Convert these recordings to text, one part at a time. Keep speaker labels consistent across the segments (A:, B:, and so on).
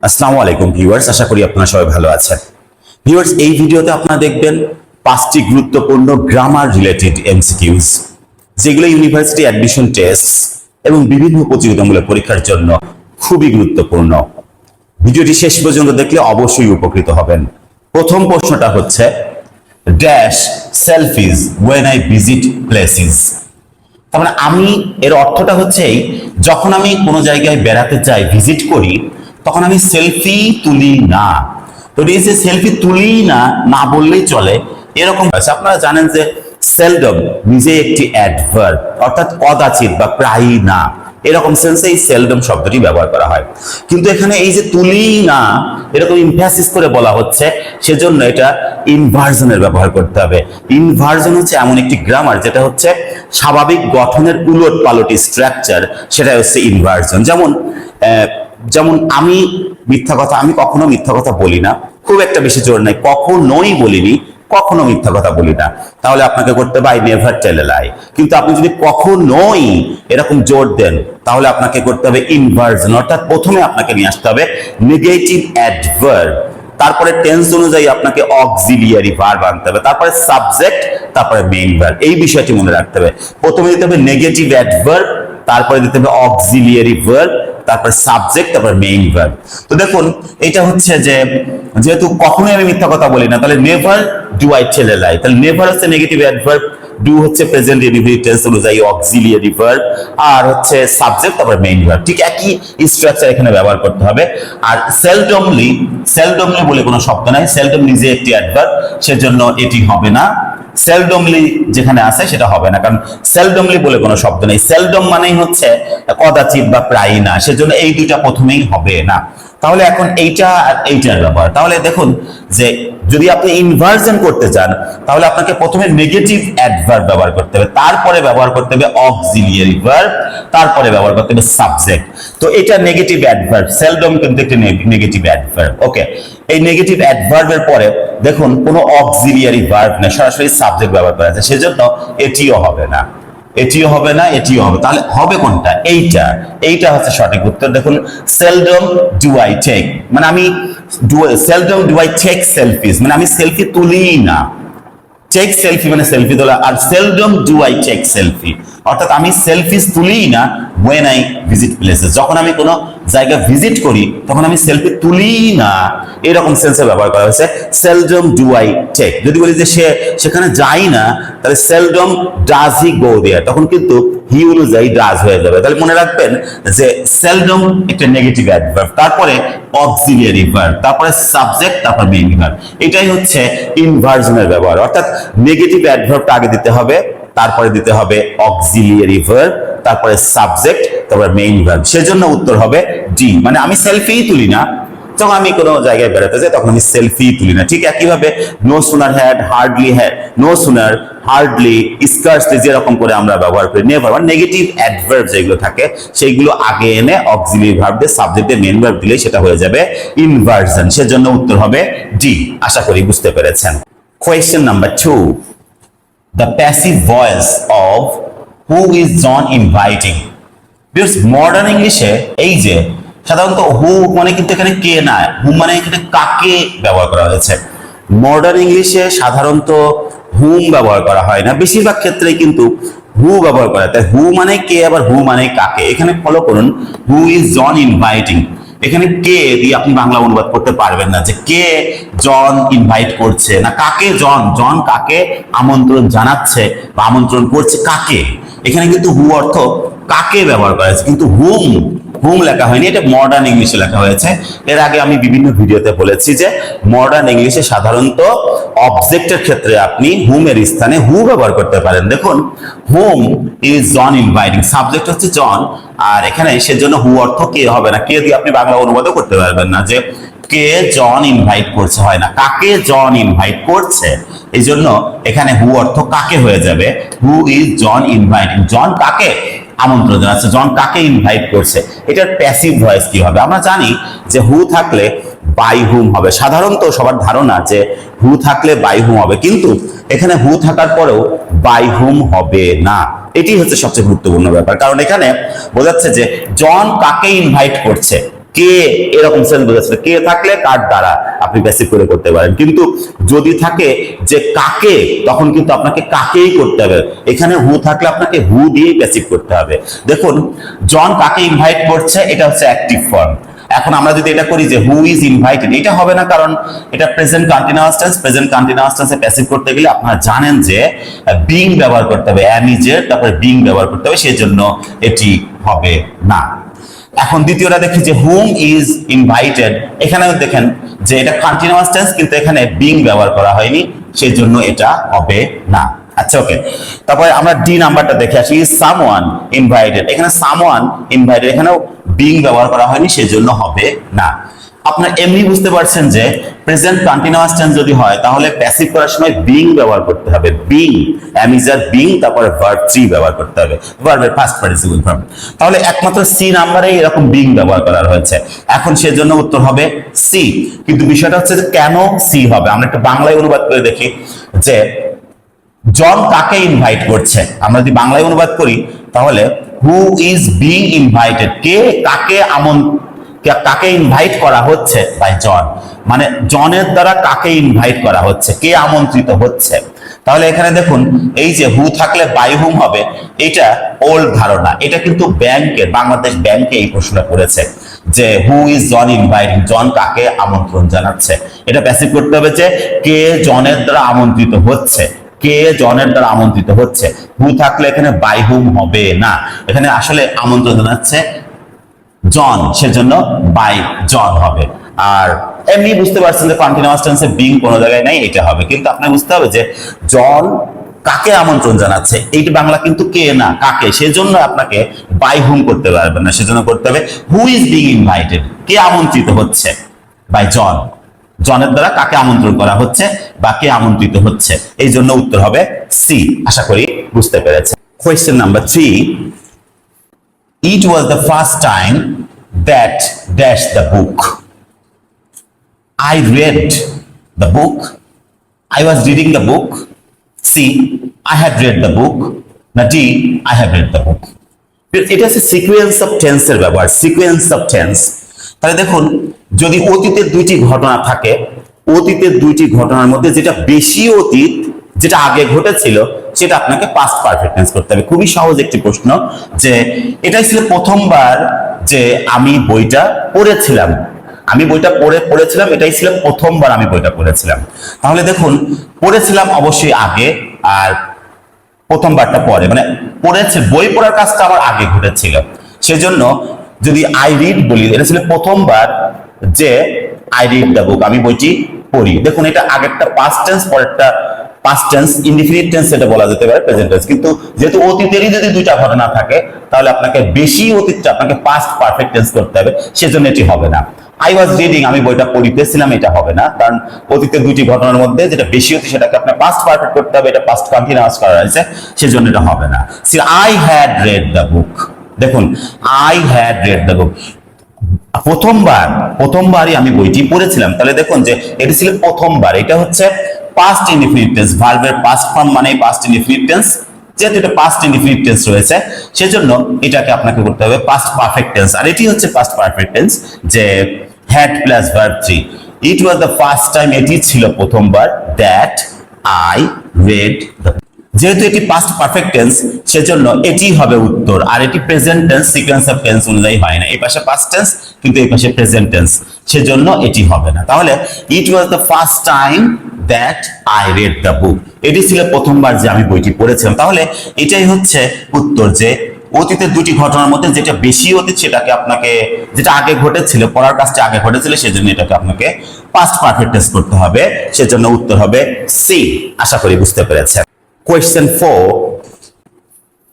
A: আসসালামু আলাইকুম ভিউয়ার্স, আশা করি আপনারা সবাই ভালো আছেন। ভিউয়ার্স, এই ভিডিওতে আপনারা দেখবেন 5টি গুরুত্বপূর্ণ গ্রামার রিলেটেড এমসিকিউস, যেগুলো ইউনিভার্সিটি অ্যাডমিশন টেস্ট এবং বিভিন্ন প্রতিযোগিতামূলক পরীক্ষার জন্য খুবই গুরুত্বপূর্ণ। ভিডিওটি শেষ পর্যন্ত দেখলে অবশ্যই উপকৃত হবেন। প্রথম প্রশ্নটা হচ্ছে, dash selfies when I visit places. তার মানে আমি, এর অর্থটা হচ্ছে যখন আমি কোনো জায়গায় বেড়াতে যাই, ভিজিট করি, তখন আমি সেলফি তুলি না। তো এই যে সেলফি তুলি না, না বললেই চলে, এরকম আছে। আপনারা জানেন যে সেলডম নিজে একটি অ্যাডভার্ব, অর্থাৎ কদাচিৎ বা প্রায়ই না, এরকম সেন্সে এই সেলডম শব্দটি ব্যবহার করা হয়। কিন্তু এখানে এই যে তুলি না এরকম ইমফ্যাসিস করে বলা হচ্ছে, সেজন্য এটা ইনভার্জনের ব্যবহার করতে হবে। ইনভার্জন হচ্ছে এমন একটি গ্রামার যেটা হচ্ছে স্বাভাবিক গঠনের উলট পালটি স্ট্রাকচার, সেটা হচ্ছে ইনভার্জন। যেমন আমি কখনো মিথ্যা কথা বলি না, খুব একটা বেশি জোর নাই, কখনোই বলিনি, কখনো মিথ্যা কথা বলি না, তাহলে আপনাকে করতে হবে আই নেভার টেল এ লাই। কিন্তু আপনি যদি কখনোই এরকম জোর দেন, তাহলে আপনাকে করতে হবে ইনভার্জন, অর্থাৎ প্রথমে আপনাকে নিয়ে আসতে হবে নেগেটিভ অ্যাডভার্ব, তারপরে টেন্স অনুযায়ী আপনাকে অক্সিলিয়ারি ভার্ব আনতে হবে, তারপরে সাবজেক্ট, তারপরে মেইন ভার্ব। এই বিষয়টি মনে রাখতে হবে। প্রথমে দিতে হবে নেগেটিভ অ্যাডভার্ব, তারপরে দিতে হবে অক্সিলিয়ারি ভার্ব, তারপর সাবজেক্ট, তারপর মেইন ভার্ব। তো দেখুন, এটা হচ্ছে যে যেহেতু কখনোই আমি মিথ্যা কথা বলি না, তাহলে নেভার ডু আই টেল এ লাই, তাহলে নেভার হচ্ছে নেগেটিভ অ্যাডভার্ব, ডু হচ্ছে প্রেজেন্ট ইনডিফিনিট টেন্স অনুযায়ী অক্সিলিয়ারি ভার্ব, আর হচ্ছে সাবজেক্ট, তারপর মেইন ভার্ব। ঠিক একই স্ট্রাকচার এখানে ব্যবহার করতে হবে। আর সেলডমলি বলে কোনো শব্দ নাই, সেলডম নিজে একটি অ্যাডভার্ব, সেজন্য এটি হবে না। সেলডমলি যেখানে আছে সেটা হবে না, কারণ সেলডমলি বলে কোনো শব্দ নেই। সেলডম মানেই হচ্ছে কদাচিৎ বা প্রায়ই না, সেজন্য এই দুইটা প্রথমেই হবে না। তাহলে এখন এইটা আর এইটার ব্যাপার, তাহলে দেখুন যে যদি আপনি ইনভার্জন করতে চান, তাহলে আপনাকে প্রথমে নেগেটিভ অ্যাডভার্ব ব্যবহার করতে হবে, তারপরে ব্যবহার করতে হবে অক্সিলিয়ারি ভার্ব, তারপরে ব্যবহার করতে হবে সাবজেক্ট। তো এটা নেগেটিভ অ্যাডভার্ব, সেলডম কিন্তু একটি নেগেটিভ অ্যাডভার্ব। ওকে, এই নেগেটিভ অ্যাডভার্বের পরে দেখুন কোনো অক্সিলিয়ারি ভার্ব নেই, সরাসরি সাবজেক্ট ব্যবহার করা আছে, সেজন্য এটিও হবে না, এটিও হবে না, এটিও হবে। তাহলে হবে কোনটা? এইটা হচ্ছে সঠিক উত্তর। দেখুন, সেলডম ডু আই টেক, মানে আমি seldom do I take selfish, মানে আমি সেলফি তুলি না। টেক সেলফি মানে সেলফি তোলা, আর seldom do I take selfie, অর্থাৎ আমি সেলফিজ তুলি না ওয়েন আই ভিজিট প্লেসেস, যখন আমি কোনো জায়গা ভিজিট করি তখন আমি সেলফি তুলি না, এরকম সেন্সে ব্যবহার করা হয়েছে সেলডম ডু আই টেক। যদি বলি যে সেখানে যাই না, তাহলে সেলডম ডাজ হি গো দেয়ার, তখন কিন্তু হি অনুযায়ী ডাজ হয়ে যাবে। তাহলে মনে রাখবেন যে সেলডম একটা নেগেটিভ অ্যাডভার্ব, তারপরে অক্সিলিয়ারি ভার্ব, তারপরে সাবজেক্ট, তারপর মেইন ভার্ব। এটাই হচ্ছে ইনভার্জনের ব্যবহার, অর্থাৎ নেগেটিভ অ্যাডভার্বটা আগে দিতে হবে, তারপরে দিতে হবে অক্সিলিয়ারি ভার্ব, তারপরে সাবজেক্ট, তারপরে মেইন ভার্ব। সেজন্য উত্তর হবে ডি, মানে আমি সেলফি তুলি না, যখন আমি কোনো জায়গায় বেড়াতে যাই তখন আমি সেলফি তুলি না। ঠিক একইভাবে no sooner had, hardly had, no sooner, hardly, scarcely যেরকম করে আমরা ব্যবহার করি, নেভার, মানে নেগেটিভ অ্যাডভার্ব যেগুলো থাকে সেইগুলো আগে এনে অক্সিলিয়ারি ভার্ব দিয়ে সাবজেক্টে মেইন ভার্ব দিলে সেটা হয়ে যাবে ইনভার্জন। সেজন্য উত্তর হবে ডি। আশা করি বুঝতে পেরেছেন। Question number 2, the passive voice of who is John inviting. Modern ইংলিশে এই যে সাধারণত হু মানে কিন্তু এখানে কে না, হু মানে এখানে কাকে ব্যবহার করা হয়েছে। মডার্ন ইংলিশে সাধারণত হুম ব্যবহার করা হয় না, বেশিরভাগ ক্ষেত্রেই কিন্তু হু ব্যবহার করা হয়। তাই হু মানে কে, আবার হু মানে কাকে। এখানে ফলো করুন, হু ইজ জন ইনভাইটিং, এখানে কে দিয়ে আপনি বাংলা অনুবাদ করতে পারবেন না যে কে জন ইনভাইট করছে, না কাকে জন কাকে আমন্ত্রণ জানাচ্ছে বা আমন্ত্রণ করছে কাকে। এখানে কিন্তু হু অর্থ কাকে ব্যবহার করা হয়েছে, কিন্তু হুম লেখা হয়নি, এটা মডার্ন ইংলিশে লেখা হয়েছে। এর আগে আমি বিভিন্ন ভিডিওতে বলেছি যে মডার্ন ইংলিশে সাধারণত অবজেক্টের ক্ষেত্রে আপনি হুম এর স্থানে হু ব্যবহার করতে পারেন। দেখুন, হুম ইজ জন ইনভাইটিং, সাবজেক্ট হচ্ছে জন, আর এখানে সেজন্য হু অর্থ কে হবে না, কে দিয়ে আপনি বাংলা অনুবাদও করতে পারবেন না যে কে জন ইনভাইট করছে, হয় না, কাকে জন ইনভাইট করছে। এই জন্য এখানে হু অর্থ কাকে হয়ে যাবে, হু ইজ জন ইনভাইটিং, জন কাকে আমন্ত্রণ জানাচ্ছে, জন কাকে ইনভাইট করছে। এটার প্যাসিভ ভয়েস কি হবে? আমরা জানি যে হু থাকলে বাই হুম হবে, সাধারণত সবার ধারণা যে হু থাকলে বাই হুম হবে, কিন্তু এখানে হু থাকার পরেও বাই হুম হবে না। এটি হচ্ছে সবচেয়ে গুরুত্বপূর্ণ ব্যাপার, কারণ এখানে বোঝাচ্ছে যে জন কাকে ইনভাইট করছে, কে, এরকম সেন্স বোঝাচ্ছে। কে থাকলে কার দ্বারা আপনি প্যাসিভ করে করতে পারেন, কিন্তু যদি থাকে যে কাকে, তখন কিন্তু আপনাকে কাকেই করতে হবে। এখানে হু থাকলে আপনাকে হু দিয়েই প্যাসিভ করতে হবে। দেখুন জন কাকে ইনভাইট করছে, এটা হচ্ছে অ্যাক্টিভ ফর্ম। এখন আমরা যদি এটা করি যে হু ইজ ইনভাইটেড, এটা হবে না, কারণ এটা present continuous tense. Present continuous টেন্সে প্যাসিভ করতে গেলে আপনারা জানেন যে বিং ব্যবহার করতে হবে, অ্যাম ইজ এর তারপরে বিং ব্যবহার করতে হবে, সেজন্য এটি হবে না। এখন দ্বিতীয়টা দেখি যে হুম ইজ ইনভাইটেড, এখানেও দেখেন যে এটা কন্টিনিউয়াস টেন্স কিন্তু এখানে বিং ব্যবহার করা হয়নি, সেজন্য এটা হবে না। আচ্ছা ওকে, তারপরে আমরা ডি নাম্বারটা দেখে আসি। ইজ সামওয়ান ইনভাইটেড, এখানে সামওয়ান ইনভাইটেড, এখানেও বিং ব্যবহার করা হয়নি, সেজন্য হবে না। আপনার এমনি বুঝতে পারছেন যে প্রেজেন্ট কন্টিনিউয়াস টেন্স যদি হয় তাহলে প্যাসিভ করার সময় বিং ব্যবহার করতে হবে, being, am is are being, তারপরে ভার্ব থ্রি ব্যবহার করতে হবে, ভার্বের ফার্স্ট পার্টিসিপল ফর্ম। তাহলে একমাত্র সি নাম্বারে এরকম বিং ব্যবহার করা হয়েছে, এখন সেজন্য উত্তর হবে সি। কিন্তু বিষয়টা হচ্ছে যে কেন সি হবে, আমরা একটু বাংলায় অনুবাদ করে দেখি যে জন কাকে ইনভাইট করছে। আমরা যদি বাংলায় অনুবাদ করি তাহলে হু ইজ বিং ইনভাইটেড, কে কাকে কাকে ইনভাইট করা হচ্ছে বাই জন, মানে জনের দ্বারা কাকে ইনভাইট করা হচ্ছে, কে আমন্ত্রিত হচ্ছে। তাহলে এখানে দেখুন এই যে হু থাকলে বাই হুম হবে, এটা ওল্ড ধারণা, এটা কিন্তু ব্যাংকের, বাংলাদেশ ব্যাংকে এই প্রশ্নটা করেছে যে হু ইজ জন ইনভাইটিং, জন কাকে আমন্ত্রণ জানাচ্ছে। এটা প্যাসিভ করতে হবে যে কে জনের দ্বারা আমন্ত্রিত হচ্ছে, কে জনের দ্বারা আমন্ত্রিত হচ্ছে। হু থাকলে এখানে বাই হুম হবে না, এখানে আসলে আমন্ত্রণ জানাচ্ছে জন, সেজন্য বাই জন হবে। আর এমনি বুঝতে পারছেন যে কন্টিনিউয়াস টেন্সে বিং কোনো জায়গায় নাই, এটা হবে। কিন্তু আপনাকে বুঝতে হবে যে জন কাকে আমন্ত্রণ জানাচ্ছে, এইটা বাংলা কিন্তু কে না কাকে, সেজন্য আপনাকে বাই হুম করতে পারবেন না, সেজন্য করতে হবে হু ইজ বিং ইনভাইটেড, কে আমন্ত্রিত হচ্ছে বাই জন, জনের দ্বারা কাকে আমন্ত্রণ করা হচ্ছে বা কে আমন্ত্রিত হচ্ছে, এই জন্য উত্তর হবে সি। আশা করি বুঝতে পেরেছে। Question number 3, it was the first time that dash the book. I read the book. I was reading the book. C, I had read the book. না D, I have read the book. এটা হচ্ছে sequence of টেন্সের ব্যবহার, sequence of tense. তাহলে দেখুন যদি অতীতের দুইটি ঘটনা থাকে, অতীতের দুইটি ঘটনার মধ্যে যেটা বেশি অতীত, যেটা আগে ঘটেছিল, সেটা আপনাকে পাস্ট পারফেক্ট টেন্স করতে হবে। খুবই সহজ একটি প্রশ্ন, যে এটাই ছিল প্রথমবার যে আমি বইটা পড়েছিলাম, আমি বইটা পড়েছিলাম, এটাই ছিল প্রথমবার আমি বইটা পড়েছিলাম। তাহলে দেখুন পড়েছিলাম অবশ্যই আগে, আর প্রথমবারটা পরে, মানে পড়েছে, বই পড়ার কাজটা আমার আগে ঘটেছিল, সেজন্য যদি আই রিড বলি, এটা ছিল প্রথমবার যে আই রিড দ্য বুক, আমি বইটি পড়ি। দেখুন এটা আগেরটা পাস্ট টেন্স, পরেরটা পাস্ট টেন্স, ইনডিফিনিট টেন্স এটা বলা যেতে পারে, প্রেজেন্ট টেন্স। কিন্তু যেহেতু অতীতেরই যদি দুইটা ঘটনা থাকে তাহলে আপনাকে বেশি অতীতটা আপনাকে পাস্ট পারফেক্ট টেন্স করতে হবে, সেজন্য এটি হবে না। আই ওয়াজ রিডিং, আমি বইটা পড়িতেছিলাম, এটা হবে না, কারণ অতীতের দুইটি ঘটনার মধ্যে যেটা বেশি অতীত সেটাকে আপনার পাস্ট পারফেক্ট করতে হবে, এটা পাস্ট কন্টিনিউয়াস করা হয়েছে, সেজন্য এটা হবে না। See, I had read the book, দেখুন I had read the book, প্রথমবারই আমি বইটি পড়েছিলাম। তাহলে দেখুন যে এটা ছিল প্রথমবার, এটা হচ্ছে পাস্ট ইনডিফিনিট টেন্স, ভার্বের পাস্ট ফর্ম মানে পাস্ট ইনডিফিনিট টেন্স, যেহেতু এটা পাস্ট ইনডিফিনিট টেন্স রয়েছে সেজন্য এটাকে আপনাকে করতে হবে পাস্ট পারফেক্ট টেন্স। আর এটি হচ্ছে পাস্ট পারফেক্ট টেন্স, যে had plus verb three. It was the first time, এটি ছিল প্রথমবার, দ্যাট আই রেড দ্য, যেহেতু এটি পাস্ট পারফেক্ট টেন্স সেজন্য এটি হবে উত্তর। আর এটি present tense, sequence of tense অনুযায়ী হয় না, এই পাশে পাস্ট টেন্স কিন্তু এই পাশে প্রেজেন্ট টেন্স, সেজন্য এটি হবে না। তাহলে it was the first time that I read the book, এটি ছিল প্রথমবার যে আমি বইটি পড়েছিলাম। তাহলে এটাই হচ্ছে উত্তর, যে অতীতের দুটি ঘটনার মধ্যে যেটা বেশি অতীত সেটাকে আপনাকে, যেটা আগে ঘটেছিল, পড়ার কাজটা আগে ঘটেছিল, সেজন্য এটাকে আপনাকে পাস্ট পারফেক্ট টেন্স করতে হবে, সেজন্য উত্তর হবে সি। আশা করি বুঝতে পেরেছেন। Question 4,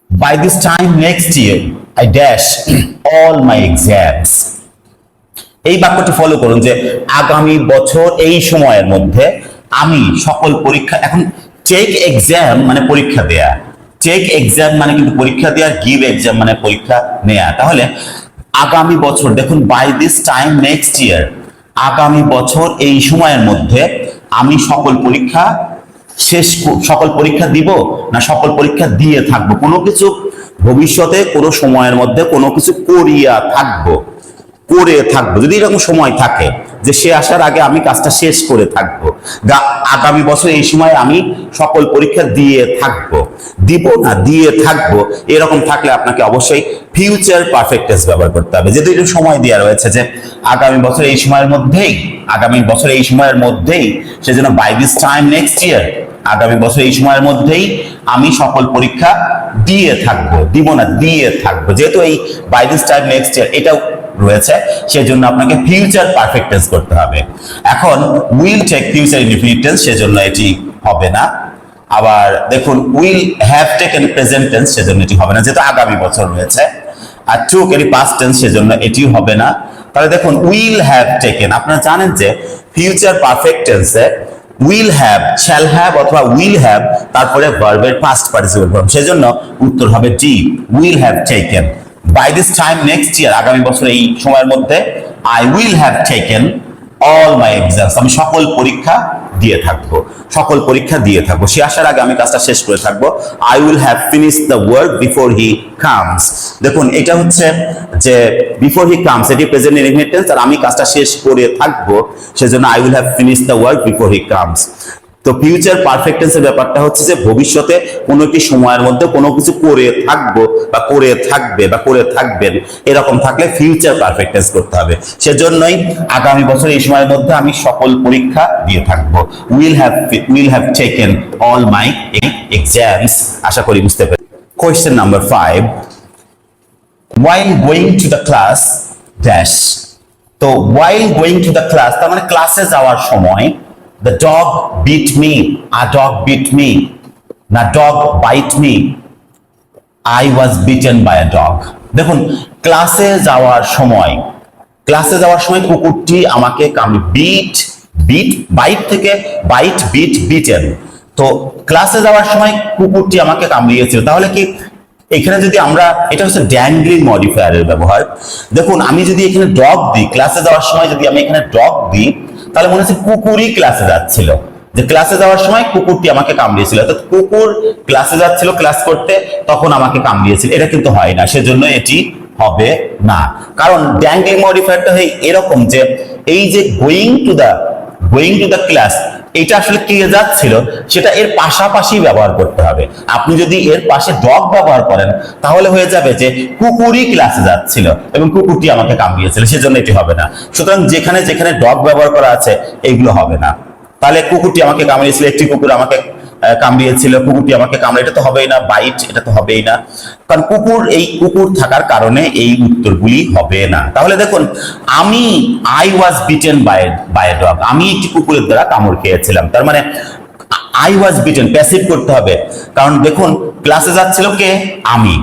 A: by this time next year I dash all my exams. এই বাক্যটি ফলো করুন যে আগামী বছর এই সময়ের মধ্যে আমি সকল পরীক্ষা, এখন টেক এক্সাম মানে পরীক্ষা দেয়া, টেক এক্সাম মানে কিন্তু পরীক্ষা দেয়া, গিভ এক্সাম মানে পরীক্ষা নেয়া। তাহলে আগামী বছর, দেখুন by this time next year, আগামী বছর এই সময়ের মধ্যে আমি সকল পরীক্ষা সকল পরীক্ষা দিব না সকল পরীক্ষা দিয়ে থাকবো, কোনো কিছু ভবিষ্যতে কোনো সময়ের মধ্যে কোনো কিছু করিয়া থাকবো, করে থাকবো, যদি এরকম সময় থাকে যে সে আসার আগে আমি কাজটা শেষ করে থাকবো, আগামী বছর এই সময় আমি সকল পরীক্ষা দিয়ে থাকবো, দিব না দিয়ে থাকবো, এরকম থাকলে আপনাকে অবশ্যই ফিউচার পারফেক্ট টেন্স ব্যবহার করতে হবে। যেহেতু একটু সময় দেওয়া রয়েছে যে আগামী বছর এই সময়ের মধ্যেই, আগামী বছর এই সময়ের মধ্যেই, সেজন্য by this time next year, আগামী বছর এই সময়ের মধ্যেই আমি সকল পরীক্ষা দিয়ে থাকবো, দিব না দিয়ে থাকবো। যেহেতু এই by this time next year এটাও রয়েছে, সেজন্য আপনাকে ফিউচার পারফেক্ট টেন্স করতে হবে। এখন will take future indefinite tense, সেজন্য এটি হবে না। আবার দেখুন will have taken present tense, সেজন্য এটি হবে না যেহেতু আগামী বছর রয়েছে। আর টুক এটি পাস্ট টেন্স, সেজন্য এটিও হবে না। তাহলে দেখুন উইল হ্যাভ টেকেন, আপনারা জানেন যে ফিউচার পারফেক্ট টেন্সে উইল হ্যাভ, শ্যাল হ্যাভ অথবা উইল হ্যাভ তারপরে ভার্বের পাস্ট পার্টিসিপল ফর্ম, সেজন্য উত্তর হবে D, will have taken. By this time next year, আগামী বছর এই সময়ের মধ্যে, I will have taken all my exams, আমি সকল পরীক্ষা দিয়ে থাকবো, সকল পরীক্ষা দিয়ে থাকবো, সে আসার আগে আমি কাজটা শেষ করে থাকবো। I will have finish the work before he comes, দেখুন এটা হচ্ছে যে বিফোর হি কামস এটি প্রেজেন্ট ইনডিফিনিট টেন্স, আর আমি কাজটা শেষ করে থাকবো, সেজন্য I will have finish the work before he comes. তো ফিউচার পারফেক্ট টেন্সের ব্যাপারটা হচ্ছে যে ভবিষ্যতে কোনো একটি সময়ের মধ্যে কোনো কিছু করে থাকবো বা করে থাকবে বা করে থাকবেন, এরকম থাকলে ফিউচার পারফেক্ট টেন্স করতে হবে। সেজন্যই আগামী বছর এই সময়ের মধ্যে আমি সকল পরীক্ষা দিয়ে থাকবো, will have taken all my exams. আশা করি বুঝতে পেরেছেন। Question number 5, while going to the class dash, তো while going to the class তার মানে ক্লাসে যাওয়ার সময়, the dog beat me, a dog beat me, না dog bite me, I was beaten by a dog। দেখুন ক্লাসে যাওয়ার সময়, ক্লাসে যাওয়ার সময় কুকুরটি আমাকে বিট, বাইট থেকে বাইট, বিট, বিটেন। তো ক্লাসে যাওয়ার সময় কুকুরটি আমাকে কামড়িয়েছিল, তাহলে কি এখানে যদি আমরা, এটা হচ্ছে ড্যাংলিং মডিফায়ারের ব্যবহার। দেখুন আমি যদি এখানে ডগ দিই, ক্লাসে যাওয়ার সময় যদি আমি এখানে ডগ দিই, তাহলে মনে হচ্ছে কুকুরই ক্লাসে যাচ্ছিল, যে ক্লাসে যাওয়ার সময় কুকুরটি আমাকে কামড়িয়েছিল, অর্থাৎ কুকুর ক্লাসে যাচ্ছিল ক্লাস করতে, তখন আমাকে কামড়িয়েছিল, এটা কিন্তু হয় না, সেজন্য এটি হবে না। কারণ ড্যাংলিং মডিফায়ারটা হয় এরকম যে এই যে গোয়িং টু দ্য ক্লাস, এটা আসলে কে যাচ্ছিল সেটা এর পাশাপাশি ব্যবহার করতে হবে। আপনি যদি এর পাশে ডগ ব্যবহার করেন তাহলে হয়ে যাবে যে কুকুরই ক্লাসে যাচ্ছিল এবং কুকুরটি আমাকে কামড়িয়েছিল, সেজন্য এটি হবে না। সুতরাং যেখানে যেখানে ডগ ব্যবহার করা আছে এইগুলো হবে না। তাহলে কুকুরটি আমাকে কামড়িয়েছিল, একটি কুকুর আমাকে কামড়িয়েছিল, কুকুরটি আমাকে কামড়ে, এটা তো হবেই না। বাইট, এটা তো হবেই না, কারণ কুকুর থাকার কারণে এই উত্তরগুলি হবে না। তাহলে দেখুন আমি I was bitten by a dog, আমি একটি কুকুরের দ্বারা কামড় খেয়েছিলাম, তার মানে আই ওয়াজ বিটেন প্যাসিভ করতে হবে, কারণ দেখুন ক্লাসে যাচ্ছিল কে, আমি,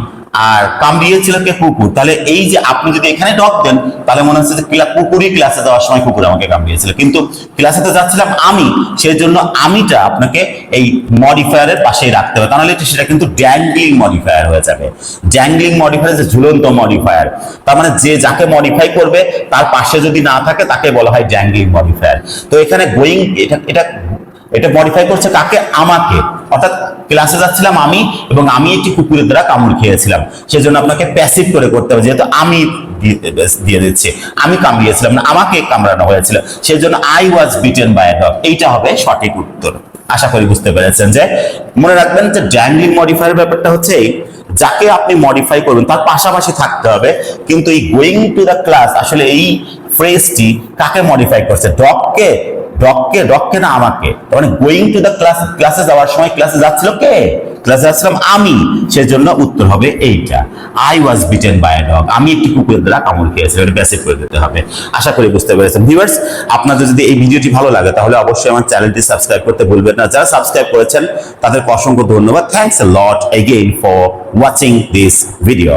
A: আর কামড়িয়েছিল কে, কুকুর। তাহলে এই যে আপনি যদি এখানে ডগ দেন তাহলে মনে হচ্ছে যে কুকুরই ক্লাসে যাওয়ার সময় কুকুর আমাকে কামড়িয়েছিল, কিন্তু ক্লাসে তো যাচ্ছিলাম আমি, সেই জন্য আমিটা আপনাকে এই মডিফায়ারের পাশেই রাখতে হবে, তাহলে সেটা কিন্তু ড্যাংলিং মডিফায়ার হয়ে যাবে। ড্যাংলিং মডিফায়ার যে ঝুলন্ত মডিফায়ার, তার মানে যে যাকে মডিফাই করবে তার পাশে যদি না থাকে তাকে বলা হয় ড্যাংলিং মডিফায়ার। তো এখানে গোয়িং, এটা মডিফাই করছে কাকে, আমাকে, অর্থাৎ ক্লাসে যাচ্ছিলাম আমি এবং আমি একটি কুকুরের দ্বারা কামড় খেয়েছিলাম, সেজন্য আপনাকে প্যাসিভ করে করতে হবে, যেহেতু আমি দিয়ে দিচ্ছি, আমি কামড়িয়েছিলাম না, আমাকে কামড়ানো হয়েছিল, সেজন্য I was bitten by a dog, এইটা হবে সঠিক উত্তর। আশা করি বুঝতে পেরেছেন। যে মনে রাখবেন যে ড্যাংলিং মডিফায়ার ব্যাপারটা হচ্ছে যাকে আপনি মডিফাই করবেন তার পাশাপাশি থাকতে হবে, কিন্তু এই গোয়িং টু দ্য ক্লাস আসলে এই ফ্রেজটি কাকে মডিফাই করছে, ডগকে না আমাকে। মানে গোয়িং টু দ্য ক্লাস, ক্লাসে যাওয়ার সময় ক্লাসে যাচ্ছিল কে, ক্লাসে যাচ্ছিলাম আমি, সেজন্য উত্তর হবে এইটা, I was bitten by a dog, আমি একটি কুকুরের দ্বারা কামড় খেয়েছিলাম, এটা প্যাসিভ করে দিতে হবে। আশা করি বুঝতে পেরেছেন। ভিউয়ার্স, আপনাদের যদি এই ভিডিওটি ভালো লাগে তাহলে অবশ্যই আমার চ্যানেলটি সাবস্ক্রাইব করতে ভুলবেন না। যারা সাবস্ক্রাইব করেছেন তাদেরকে অসংখ্য ধন্যবাদ। Thanks a lot again for watching this video.